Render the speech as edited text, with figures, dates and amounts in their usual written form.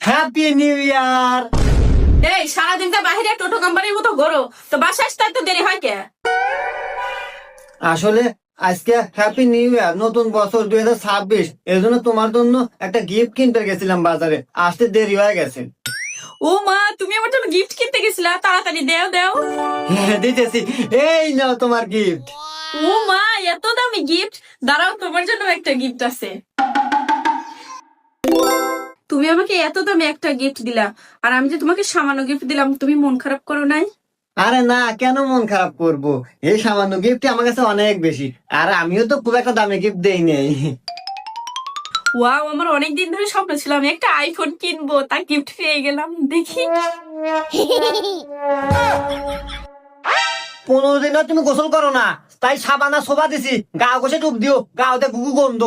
Happy new year. এই সারাদিন তো বাহিরে টোটো কোম্পানির মতো ঘোরো, তো বাসায় আসতে তো দেরি হয় কে? আসলে আজকে হ্যাপি নিউ ইয়ার, নতুন বছর 2026। এর জন্য তোমার জন্য একটা গিফট কিনতে গেছিলাম বাজারে, আসতে দেরি হয়ে গেছে। ও মা, তুমি আমার জন্য গিফট কিনতে গেছিলা, তাড়াতাড়ি দেও দেও। হ্যাঁ, দিতেছি। এই নাও তোমার গিফট। ও মা, এত দামি গিফট! দাঁড়াও, তোমার জন্য একটা গিফট আছে। তুমি আমাকে এত দামি একটা গিফট দিলা, আর আমি যে তোমাকে সামান্য গিফট দিলাম, তুমি মন খারাপ করো নাই? আরে না, কেন মন খারাপ করব? এই সামান্য গিফট আমার কাছে অনেক বেশি, আর আমিও তো খুব একটা দামি গিফট দেই নাই। ওয়াও, আমার অনেক দিন ধরে স্বপ্ন ছিল আমি একটা আইফোন কিনবো, তা গিফট পেয়ে গেলাম। দেখি। 15 দিন তুমি গোসল করো না, তাই সাবানা সোবা দিছি, গা ঘষে ডুব দিও, গাওতে গুগু গন্ধ।